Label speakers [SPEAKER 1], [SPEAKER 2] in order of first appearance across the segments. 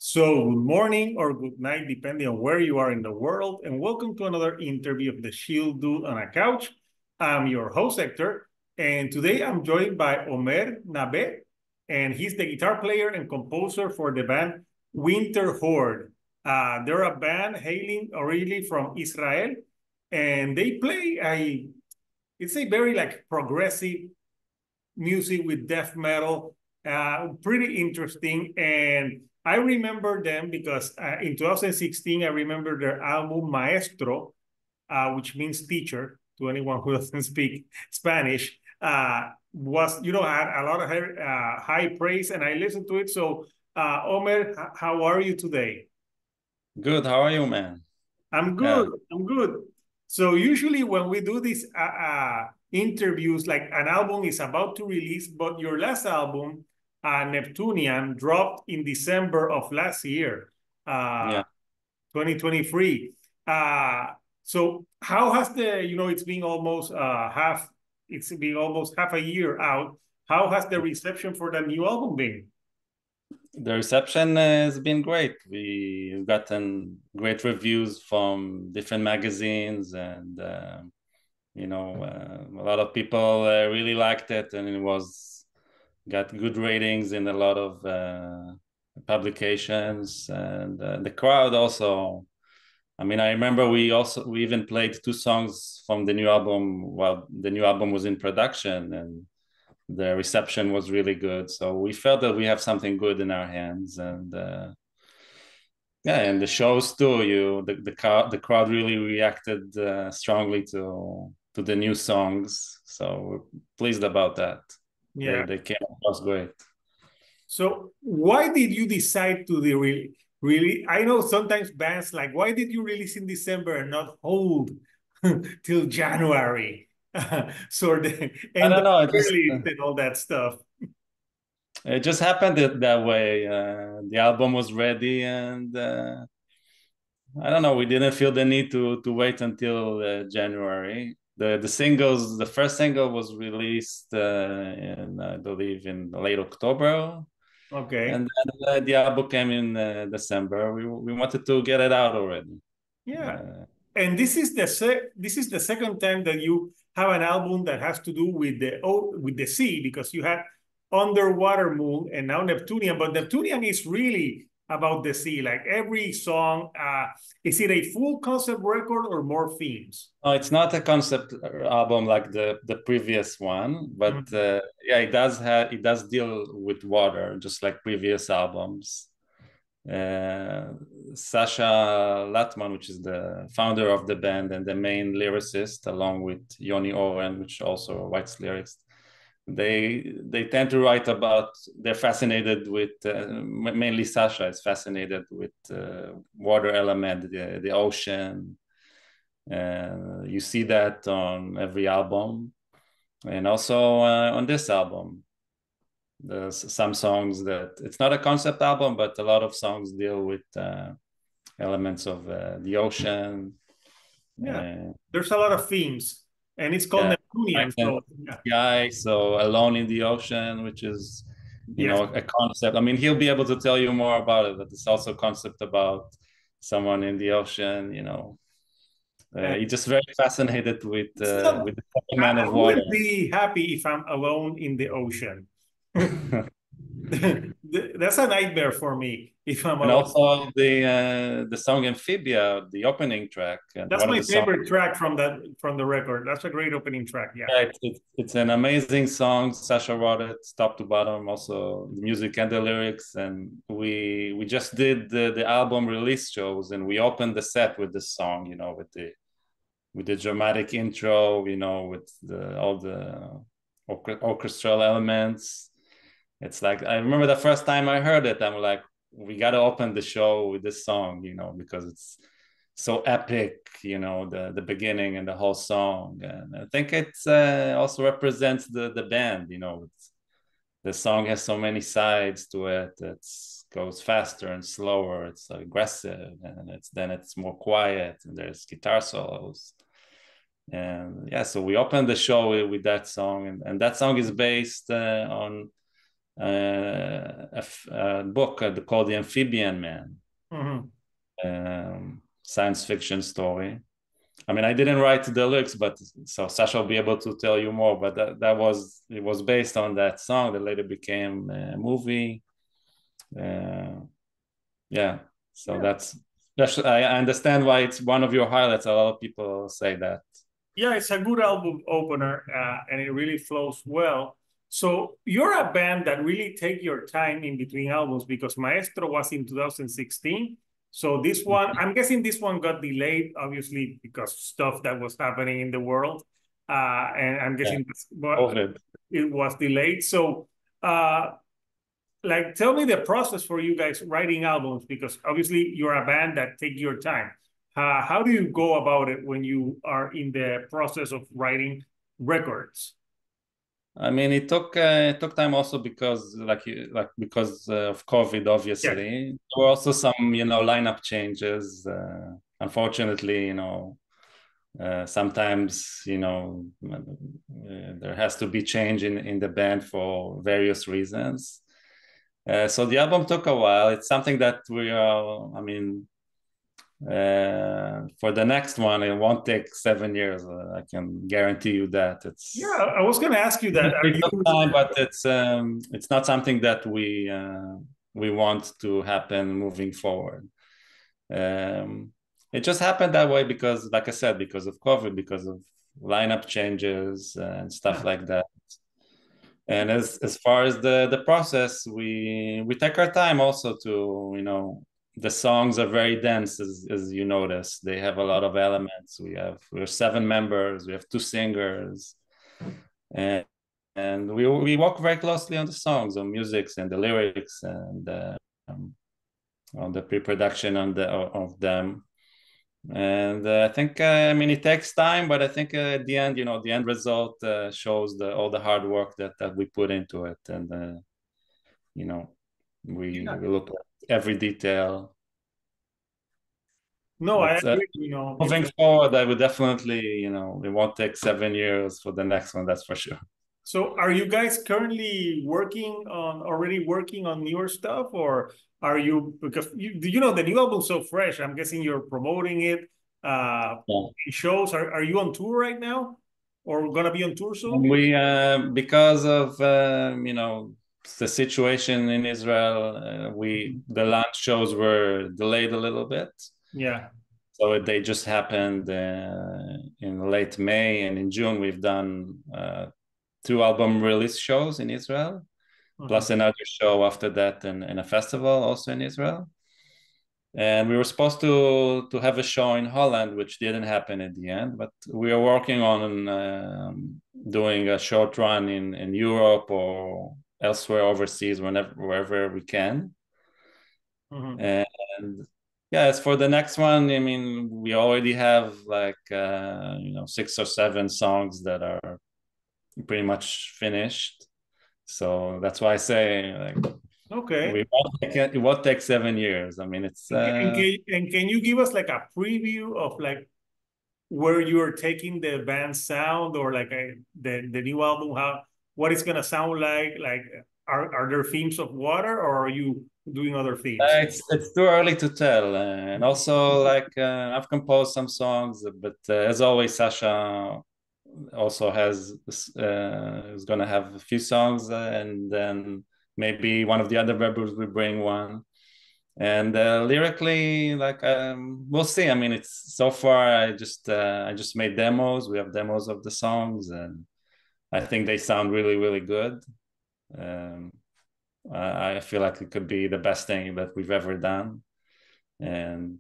[SPEAKER 1] So, good morning or good night, depending on where you are in the world, and welcome to another interview of the Shield Dude on a Couch. I'm your host, Hector, and today I'm joined by Omer Naveh, and he's the guitar player and composer for the band Winterhorde. They're a band hailing originally from Israel, and they play it's a very like progressive music with death metal, pretty interesting. And I remember them because in 2016, I remember their album Maestro, which means teacher to anyone who doesn't speak Spanish, was, had a lot of high praise, and I listened to it. So, Omer, how are you today?
[SPEAKER 2] Good. How are you, man?
[SPEAKER 1] I'm
[SPEAKER 2] Yeah.
[SPEAKER 1] good. I'm good. So usually when we do these interviews, like an album is about to release, but your last album, Neptunian, dropped in December of last year, uh,
[SPEAKER 2] Yeah.
[SPEAKER 1] 2023. So how has it's been almost it's been almost half a year out. How has the reception for the new album been?
[SPEAKER 2] The reception has been great. We've gotten great reviews from different magazines, and a lot of people really liked it, and it was got good ratings in a lot of publications, and the crowd also. I mean, I remember we even played two songs from the new album while the new album was in production, and the reception was really good. So we felt that we have something good in our hands, and yeah, and the shows too. The crowd really reacted strongly to the new songs. So we're pleased about that. They
[SPEAKER 1] Yeah.
[SPEAKER 2] they came across great.
[SPEAKER 1] So why did you decide to really? I know sometimes bands like, why did you release in December and not hold till January? So the
[SPEAKER 2] I
[SPEAKER 1] end
[SPEAKER 2] don't
[SPEAKER 1] of
[SPEAKER 2] know.
[SPEAKER 1] year list and all that stuff.
[SPEAKER 2] It just happened that way. The album was ready, and I don't know. We didn't feel the need to wait until January. The first single was released in, I believe, in late October,
[SPEAKER 1] Okay.
[SPEAKER 2] and then the album came in December. We wanted to get it out already.
[SPEAKER 1] Yeah.
[SPEAKER 2] Uh,
[SPEAKER 1] And this is the second time that you have an album that has to do with the sea, because you had Underwater Moon and now Neptunian, but Neptunian is really about the sea. Like every song, is it a full concept record or more themes?
[SPEAKER 2] no, it's not a concept album like the previous one, but
[SPEAKER 1] Mhm.
[SPEAKER 2] yeah, it does deal with water, just like previous albums. Uh, Sasha Latman, which is the founder of the band and the main lyricist, along with Yoni Oren, which also writes lyrics. They tend to write about. They're fascinated with mainly Sasha is fascinated with water element, the ocean. You see that on every album, and also on this album. There's some songs that it's not a concept album, but a lot of songs deal with elements of the ocean.
[SPEAKER 1] Yeah.
[SPEAKER 2] Uh,
[SPEAKER 1] There's a lot of themes, and it's called
[SPEAKER 2] yeah,
[SPEAKER 1] Neptunian. So yeah.
[SPEAKER 2] sky. So alone in the ocean, which is
[SPEAKER 1] Yes.
[SPEAKER 2] a concept. I mean, he'll be able to tell you more about it, but it's also a concept about someone in the ocean. He's just very fascinated
[SPEAKER 1] So
[SPEAKER 2] with the element
[SPEAKER 1] I
[SPEAKER 2] of water.
[SPEAKER 1] wouldn't be happy if I'm alone in the ocean. That's a nightmare for me if I'm
[SPEAKER 2] And
[SPEAKER 1] alone.
[SPEAKER 2] also the song Amphibia, the opening track, and
[SPEAKER 1] That's
[SPEAKER 2] one of
[SPEAKER 1] my
[SPEAKER 2] the songs.
[SPEAKER 1] favorite track from the record. That's a great opening track. Yeah.
[SPEAKER 2] Yeah, it's an amazing song. Sasha wrote it top to bottom, also the music and the lyrics. And we just did the album release shows, and we opened the set with this song, with the dramatic intro, with all the orchestral elements. It's like I remember the first time I heard it, I'm like, we got to open the show with this song, because it's so epic, the beginning and the whole song. And I think it's also represents the band. The song has so many sides to it. It goes faster and slower. It's aggressive, and it's more quiet, and there's guitar solos. And yeah, so we opened the show with that song, and that song is based on a book called The Amphibian Man,
[SPEAKER 1] Mm-hmm.
[SPEAKER 2] science fiction story. I mean, I didn't write the lyrics, but so Sasha will be able to tell you more. But it was based on that song that later became a movie. Yeah, so
[SPEAKER 1] Yeah.
[SPEAKER 2] I understand why it's one of your highlights. A lot of people say that.
[SPEAKER 1] Yeah, it's a good album opener, and it really flows well. So you're a band that really take your time in between albums because Maestro was in 2016. So this one, I'm guessing this one got delayed, obviously, because stuff that was happening in the world. And I'm
[SPEAKER 2] Yeah,
[SPEAKER 1] guessing
[SPEAKER 2] COVID.
[SPEAKER 1] it was delayed. So uh, like tell me the process for you guys writing albums because obviously you're a band that take your time. How do you go about it when you are in the process of writing records?
[SPEAKER 2] I mean, it took time also because because of COVID,
[SPEAKER 1] Yeah.
[SPEAKER 2] obviously. There were also some lineup changes. Unfortunately, sometimes there has to be change in the band for various reasons. So the album took a while. It's something that we are. I mean, for the next one, it won't take 7 years. I can guarantee you that.
[SPEAKER 1] Yeah, I was going to ask you that. Are
[SPEAKER 2] It took
[SPEAKER 1] you
[SPEAKER 2] time, but it's not something that we want to happen moving forward. Um, it just happened that way because, like I said, because of COVID, because of lineup changes and stuff
[SPEAKER 1] yeah.
[SPEAKER 2] like that. And as far as the process, we take our time also to the songs are very dense as you notice. They have a lot of elements. We're 7 members. We have 2 singers, and we work very closely on the songs, on musics and the lyrics, and on the pre-production of them. And I think I mean it takes time, but I think at the end, the end result shows all the hard work that we put into it, and you know
[SPEAKER 1] Yeah.
[SPEAKER 2] we look at every detail.
[SPEAKER 1] No, I
[SPEAKER 2] But
[SPEAKER 1] agree. It's
[SPEAKER 2] moving forward, I would definitely, it won't take 7 years for the next one, that's for sure.
[SPEAKER 1] so are you guys currently already working on newer stuff or are you because the new album's so fresh. I'm guessing you're promoting it
[SPEAKER 2] Yeah.
[SPEAKER 1] in shows. Are you on tour right now or gonna be on tour
[SPEAKER 2] And
[SPEAKER 1] soon?
[SPEAKER 2] we, because of, the situation in Israel,
[SPEAKER 1] Mhm.
[SPEAKER 2] the launch shows were delayed a little bit.
[SPEAKER 1] Yeah.
[SPEAKER 2] So they just happened in late May, and in June we've done 2 album release shows in Israel,
[SPEAKER 1] Mhm.
[SPEAKER 2] plus another show after that in a festival also in Israel. And we were supposed to have a show in Holland, which didn't happen at the end. But we are working on doing a short run in Europe or elsewhere overseas, wherever we can.
[SPEAKER 1] Mhm.
[SPEAKER 2] And yeah, as for the next one, I mean, we already have like 6 or 7 songs that are pretty much finished. So that's why I say like
[SPEAKER 1] Okay.
[SPEAKER 2] it won't take 7 years. I mean, it's
[SPEAKER 1] And can you give us like a preview of like where you're taking the band sound or like the new album, how what it's gonna sound like? Like are there themes of water or are you doing other themes?
[SPEAKER 2] it's too early to tell, and also like I've composed some songs, but as always, Sasha also is gonna have a few songs, and then maybe one of the other members will bring one. And lyrically, like we'll see. I mean, it's so far. I just made demos. We have demos of the songs, and I think they sound really really good. Um, I feel like it could be the best thing that we've ever done, and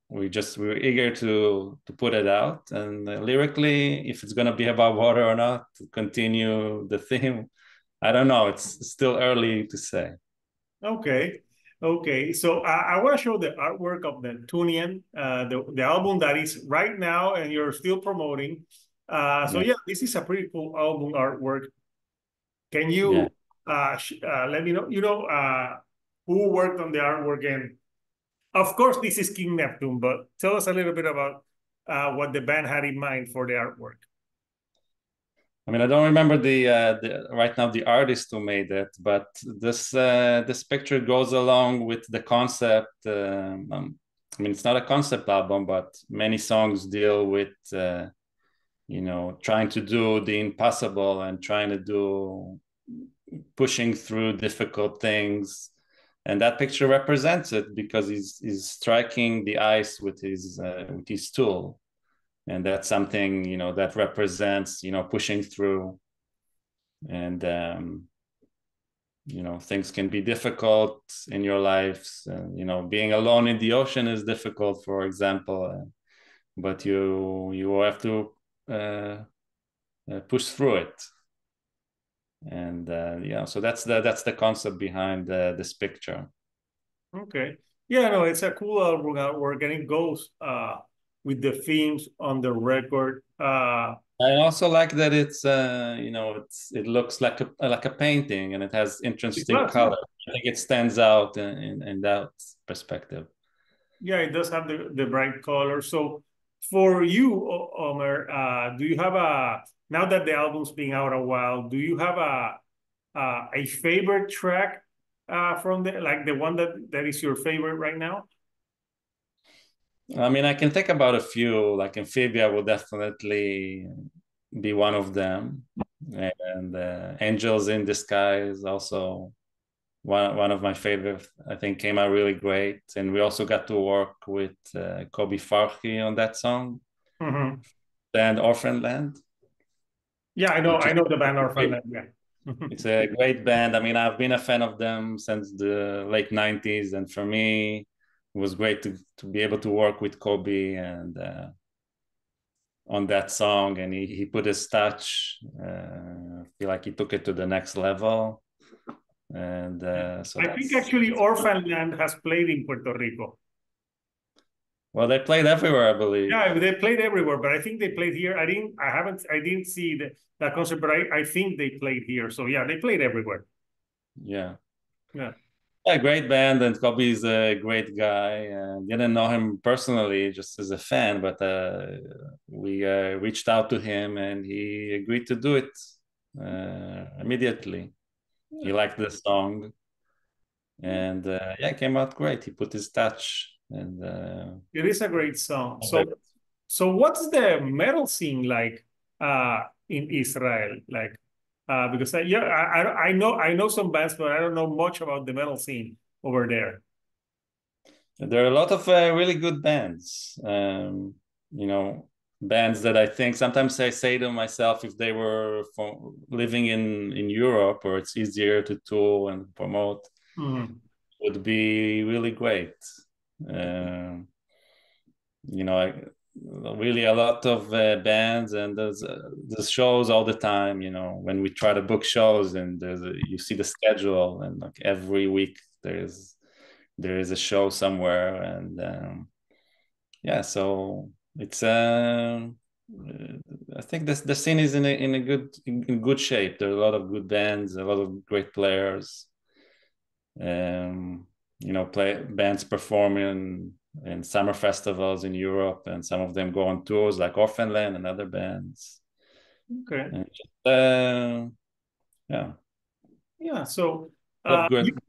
[SPEAKER 2] we're eager to put it out. And lyrically, if it's gonna be about water or not, to continue the theme, I don't know. It's still early to say.
[SPEAKER 1] Okay. Okay. So I want to show the artwork of the Neptunian, the album that is right now and you're still promoting. So
[SPEAKER 2] Yeah,
[SPEAKER 1] yeah, this is a pretty cool album artwork. Can
[SPEAKER 2] yeah.
[SPEAKER 1] you let me know, who worked on the artwork? And of course, this is King Neptune, but tell us a little bit about what the band had in mind for the artwork.
[SPEAKER 2] I mean, I don't remember the right now the artist who made it, but this picture goes along with the concept. I mean, it's not a concept album, but many songs deal with trying to do the impossible and trying to do pushing through difficult things. And that picture represents it because he's striking the ice with his tool, and that's something that represents pushing through. And things can be difficult in your lives. Being alone in the ocean is difficult, for example, but you have to uh, push through it. And so that's the concept behind this picture.
[SPEAKER 1] Okay. Yeah, no, it's a cool album work, and it goes with the themes on the record.
[SPEAKER 2] I also like that it looks like a painting, and it has
[SPEAKER 1] It
[SPEAKER 2] interesting
[SPEAKER 1] does, yeah.
[SPEAKER 2] color. I think it stands out in that perspective.
[SPEAKER 1] Yeah, it does have the bright color. So for you, Omer, do you have now that the album's been out a while, do you have a favorite track from like the one that is your favorite right now?
[SPEAKER 2] I mean, I can think about a few. Like Amphibia will definitely be one of them, and Angels in Disguise also one of my favorite. I think came out really great, and we also got to work with Kobe Farhi on that song,
[SPEAKER 1] Mm-hmm.
[SPEAKER 2] and Orphan Land,
[SPEAKER 1] Yeah,
[SPEAKER 2] which
[SPEAKER 1] I
[SPEAKER 2] is
[SPEAKER 1] know the band Orphan. Yeah.
[SPEAKER 2] it's a great band. I mean, I've been a fan of them since the late '90s, and for me, it was great to be able to work with Kobe and on that song, and he put his touch. I feel like he took it to the next level, and so
[SPEAKER 1] I think actually Orphan Land has played in Puerto Rico.
[SPEAKER 2] well, they played everywhere, I believe.
[SPEAKER 1] Yeah, they played everywhere, but I think they played here. I didn't see that concert, but I think they played here. So yeah, they played everywhere.
[SPEAKER 2] Yeah.
[SPEAKER 1] Yeah.
[SPEAKER 2] A great band, and Kobe is a great guy. Didn't know him personally, just as a fan, but we reached out to him, and he agreed to do it immediately. He liked the song, and yeah, it came out great. He put his touch, and
[SPEAKER 1] It is a great song. So what's the metal scene like in Israel? Like because I know some bands, but I don't know much about the metal scene over there.
[SPEAKER 2] there are a lot of really good bands. You know, bands that I think sometimes I say to myself, if they were living in Europe, or it's easier to tour and promote,
[SPEAKER 1] Mhm.
[SPEAKER 2] would be really great. Um, really a lot of bands, and there's shows all the time. When we try to book shows, and you see the schedule, and like every week there is a show somewhere, and yeah, so it's I think the scene is in good shape. There are a lot of good bands, a lot of great players. Play bands performing in summer festivals in Europe, and some of them go on tours like Orphanland and other bands.
[SPEAKER 1] Okay.
[SPEAKER 2] And yeah,
[SPEAKER 1] Yeah. So
[SPEAKER 2] love good.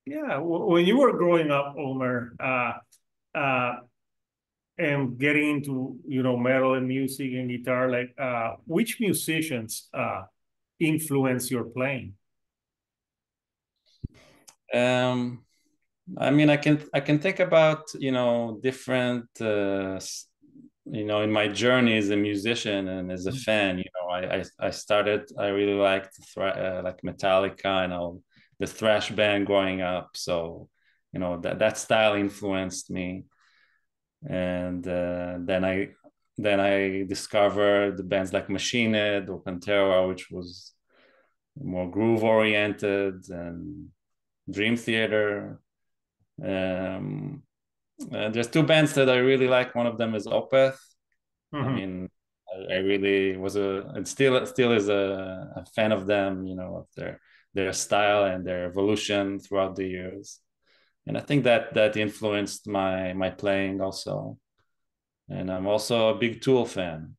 [SPEAKER 1] yeah, when you were growing up, Omer, uh, and getting into metal and music and guitar, like which musicians influence your playing?
[SPEAKER 2] Um, I mean, I can think about different in my journey as a musician and as a fan. I started. I really liked like Metallica and all the thrash band growing up. So that style influenced me, and then I discovered the bands like Machine Head or Pantera, which was more groove oriented, and Dream Theater. Um, there's two bands that I really like. One of them is Opeth. I
[SPEAKER 1] Mhm.
[SPEAKER 2] mean, I really was and still is a fan of them. Of their style and their evolution throughout the years. And I think that influenced my playing also. And I'm also a big Tool fan.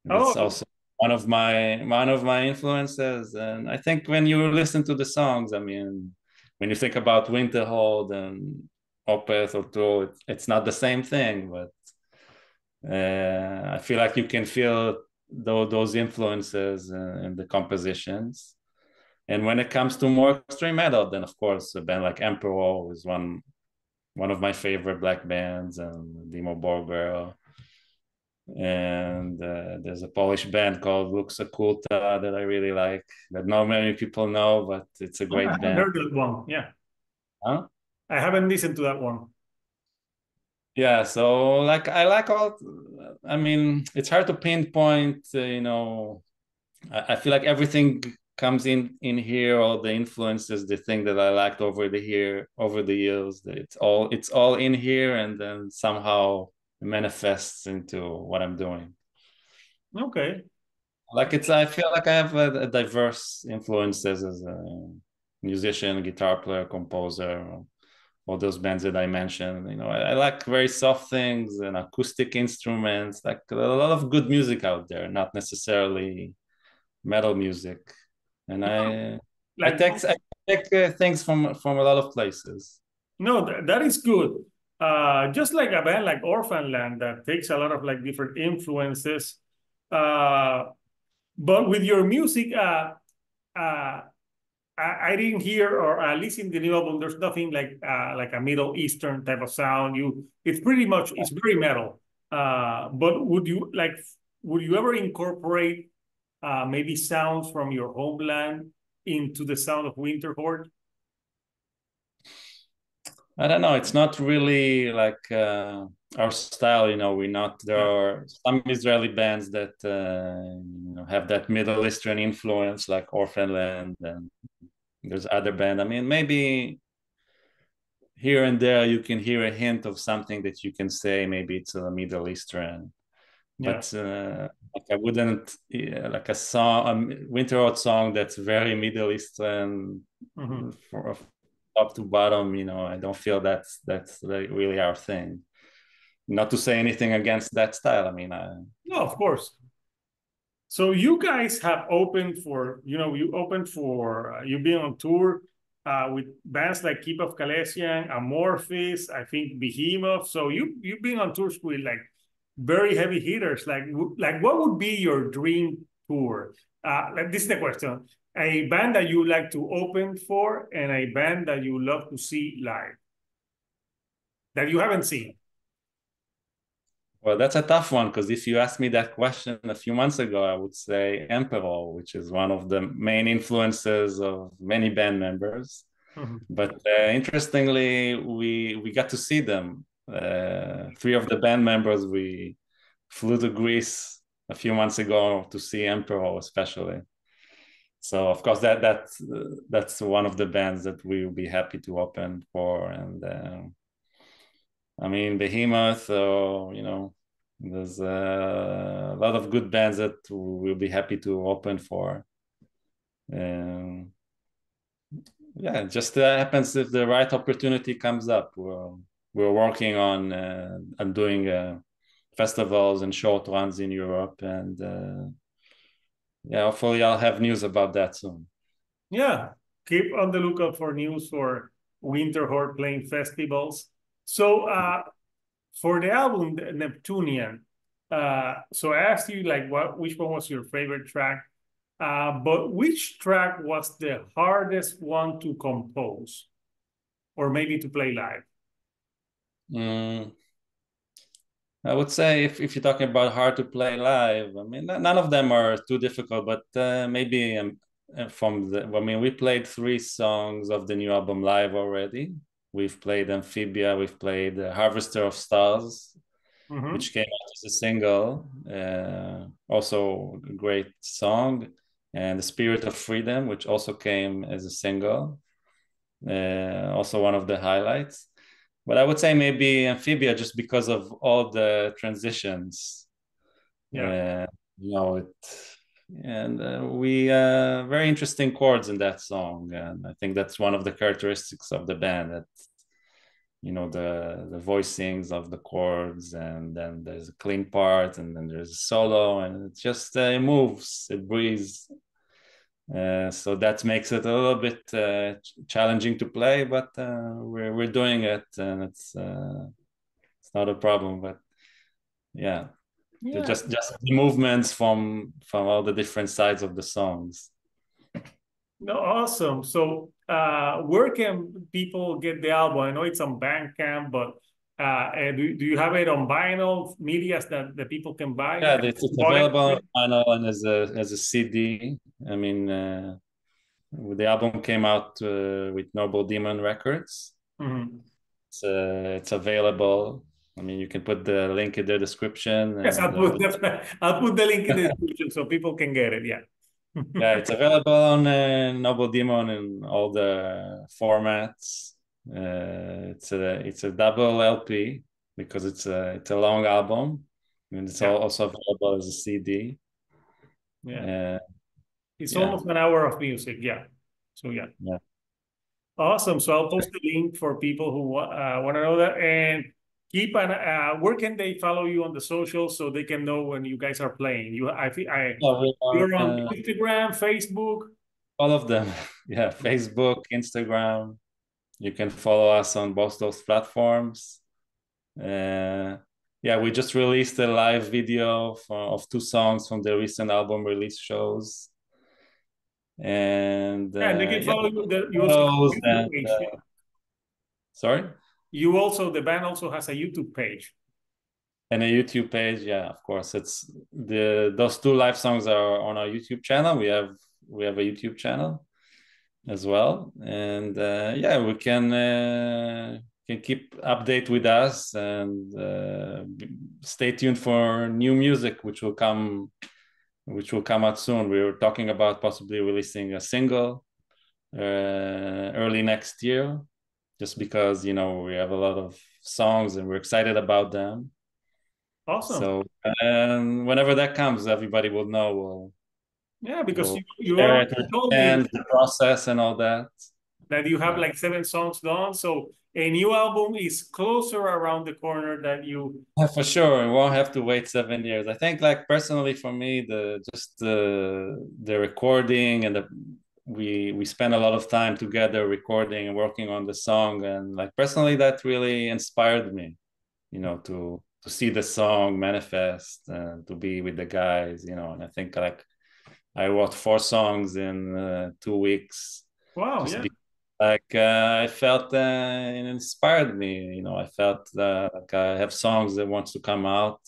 [SPEAKER 2] That's
[SPEAKER 1] Oh,
[SPEAKER 2] also one of my influences. And I think when you listen to the songs, I mean, when you think about Winterhorde and Opeth or Tool, it's not the same thing, but I feel like you can feel those influences in the compositions. And when it comes to more extreme metal, then of course a band like Emperor is one of my favorite black bands, and Dimo Borgir. And there's a Polish band called Lux Occulta that I really like, that not many people know, but it's a
[SPEAKER 1] I
[SPEAKER 2] great
[SPEAKER 1] haven't
[SPEAKER 2] band.
[SPEAKER 1] heard that one. Yeah.
[SPEAKER 2] Huh?
[SPEAKER 1] I haven't listened to that one.
[SPEAKER 2] Yeah, so like I like all. I mean, it's hard to pinpoint. I feel like everything comes in here. All the influences, the thing that I liked over the years. It's all in here, and then somehow manifests into what I'm doing.
[SPEAKER 1] Okay.
[SPEAKER 2] Like I feel like I have a diverse influences as a musician, guitar player, composer, all those bands that I mentioned. I like very soft things and acoustic instruments, like a lot of good music out there, not necessarily metal music. And
[SPEAKER 1] No,
[SPEAKER 2] I
[SPEAKER 1] like
[SPEAKER 2] take I take things from a lot of places.
[SPEAKER 1] no, that is good. Just like a band like Orphanland that takes a lot of like different influences. Uh, but with your music, uh, I didn't hear, or at least in the new album, there's nothing like a Middle Eastern type of sound. It's very metal. But would you ever incorporate maybe sounds from your homeland into the sound of Winterhorde?
[SPEAKER 2] I don't know. It's not really like our style. We're not. There
[SPEAKER 1] Yeah.
[SPEAKER 2] are some Israeli bands that have that Middle Eastern influence, like Orphanland, and there's other band. I mean, maybe here and there you can hear a hint of something that you can say. Maybe it's a Middle Eastern,
[SPEAKER 1] Yeah.
[SPEAKER 2] but like I wouldn't like a song, a Winterhorde song that's very Middle Eastern
[SPEAKER 1] Mhm.
[SPEAKER 2] from top to bottom. I don't feel that's like really our thing. Not to say anything against that style. I mean,
[SPEAKER 1] No, of course. So you guys have opened for, you opened for, you've been on tour with bands like Keep of Kalesian, Amorphis, I think Behemoth. So you've been on tours with like very heavy hitters. Like what would be your dream tour? This is the question. A band that you like to open for and a band that you love to see live that you haven't seen.
[SPEAKER 2] well, that's a tough one, because if you asked me that question a few months ago, I would say Emperor, which is one of the main influences of many band members.
[SPEAKER 1] Mhm.
[SPEAKER 2] But interestingly, we got to see them. Three of the band members, we flew to Greece a few months ago to see Emperor, especially. So of course that's one of the bands that we will be happy to open for. And I mean, Behemoth, there's a lot of good bands that we'll be happy to open for. Um, yeah, it just happens if the right opportunity comes up. We're working on doing festivals and short runs in Europe, and yeah, hopefully I'll have news about that soon.
[SPEAKER 1] Yeah, keep on the lookout for news for Winterhorde playing festivals. So for the album Neptunian, so I asked you like which one was your favorite track, but which track was the hardest one to compose or maybe to play live?
[SPEAKER 2] Mm, I would say if you're talking about hard to play live, I mean, none of them are too difficult, but maybe I mean, we played 3 songs of the new album live already. We've played Amphibia, we've played Harvester of Stars,
[SPEAKER 1] Mm-hmm.
[SPEAKER 2] which came out as a single, also a great song, and The Spirit of Freedom, which also came as a single, also one of the highlights. But I would say maybe Amphibia, just because of all the transitions.
[SPEAKER 1] Yeah.
[SPEAKER 2] Uh, it and we very interesting chords in that song, and I think that's one of the characteristics of the band, that the voicings of the chords, and then there's a clean part, and then there's a solo, and it just it moves, it breathes. So that makes it a little bit challenging to play, but we're doing it, and it's not a problem. But yeah,
[SPEAKER 1] Yeah.
[SPEAKER 2] just the movements from all the different sides of the songs.
[SPEAKER 1] No, awesome. So, where can people get the album? I know it's on Bandcamp, but do you have it on vinyl medias that people can buy?
[SPEAKER 2] Yeah,
[SPEAKER 1] Have
[SPEAKER 2] it's
[SPEAKER 1] you bought
[SPEAKER 2] available on
[SPEAKER 1] it?
[SPEAKER 2] vinyl and as a CD. I mean, the album came out with Noble Demon Records.
[SPEAKER 1] Mhm.
[SPEAKER 2] It's available. I mean, you can put the link in the description,
[SPEAKER 1] Yes,
[SPEAKER 2] and
[SPEAKER 1] I'll put the link in the description so people can get it. Yeah.
[SPEAKER 2] yeah, it's available on Noble Demon in all the formats. It's a double LP because it's a long album, and it's
[SPEAKER 1] Yeah.
[SPEAKER 2] also available as a CD.
[SPEAKER 1] Yeah.
[SPEAKER 2] Uh,
[SPEAKER 1] It's
[SPEAKER 2] yeah,
[SPEAKER 1] almost an hour of music. Yeah. So yeah.
[SPEAKER 2] yeah.
[SPEAKER 1] Awesome. So I'll post the link for people who want to know that. And keep an where can they follow you on the socials so they can know when you guys are playing?
[SPEAKER 2] So we are
[SPEAKER 1] You're on Instagram, Facebook.
[SPEAKER 2] all of them. Yeah, Facebook, Instagram. You can follow us on both those platforms. Yeah, we just released a live video of 2 songs from the recent album release shows, and
[SPEAKER 1] Yeah, and they can
[SPEAKER 2] yeah,
[SPEAKER 1] follow you. You also have a
[SPEAKER 2] photos
[SPEAKER 1] YouTube
[SPEAKER 2] and
[SPEAKER 1] page.
[SPEAKER 2] sorry,
[SPEAKER 1] The band also has a YouTube page.
[SPEAKER 2] and a YouTube page. Yeah, of course, it's those 2 live songs are on our YouTube channel. We have a YouTube channel as well, and yeah, we can keep update with us, and stay tuned for new music which will come out soon. We were talking about possibly releasing a single early next year, just because we have a lot of songs and we're excited about them.
[SPEAKER 1] Awesome.
[SPEAKER 2] So whenever that comes, everybody will know.
[SPEAKER 1] Yeah, because
[SPEAKER 2] We'll
[SPEAKER 1] you
[SPEAKER 2] share it
[SPEAKER 1] already
[SPEAKER 2] with
[SPEAKER 1] told me
[SPEAKER 2] fans, the process and all that.
[SPEAKER 1] that you have
[SPEAKER 2] Yeah.
[SPEAKER 1] like 7 songs done. So a new album is closer around the corner that you.
[SPEAKER 2] Yeah, for sure, we won't have to wait 7 years. I think, like, personally for me, the recording and we spend a lot of time together recording and working on the song, and like personally, that really inspired me, to see the song manifest and to be with the guys, and I think, like, I wrote 4 songs in 2 weeks,
[SPEAKER 1] Wow,
[SPEAKER 2] just
[SPEAKER 1] yeah.
[SPEAKER 2] like I felt it inspired me. I felt like I have songs that wants to come out,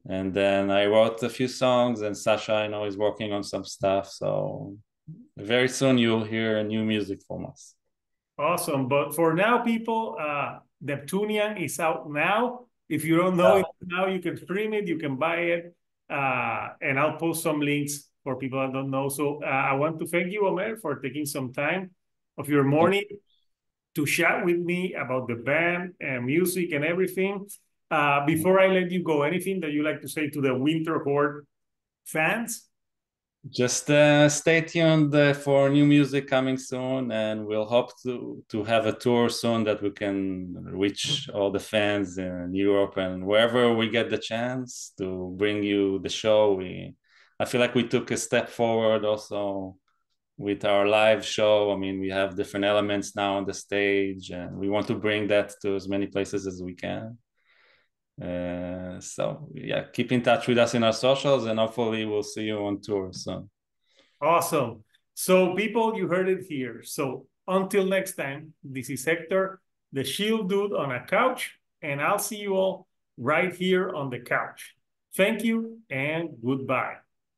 [SPEAKER 2] and then I wrote a few songs, and Sasha, I know, is working on some stuff. So very soon you'll hear new music from us.
[SPEAKER 1] Awesome. But for now, people, Neptunian is out now. If you don't know
[SPEAKER 2] Yeah.
[SPEAKER 1] it now, you can stream it, you can buy it. And I'll post some links for people that don't know. So I want to thank you, Omer, for taking some time of your morning to chat with me about the band and music and everything. Before I let you go, anything that you like to say to the Winterhorde fans?
[SPEAKER 2] Just stay tuned for new music coming soon, and we'll hope to have a tour soon that we can reach all the fans in Europe and wherever we get the chance to bring you the show. I feel like we took a step forward also with our live show. I mean, we have different elements now on the stage, and we want to bring that to as many places as we can. So yeah, keep in touch with us in our socials, and hopefully we'll see you on tour soon.
[SPEAKER 1] Awesome. So people, you heard it here. So until next time, this is Hector, the Shield Dude on a couch, and I'll see you all right here on the couch. Thank you and goodbye.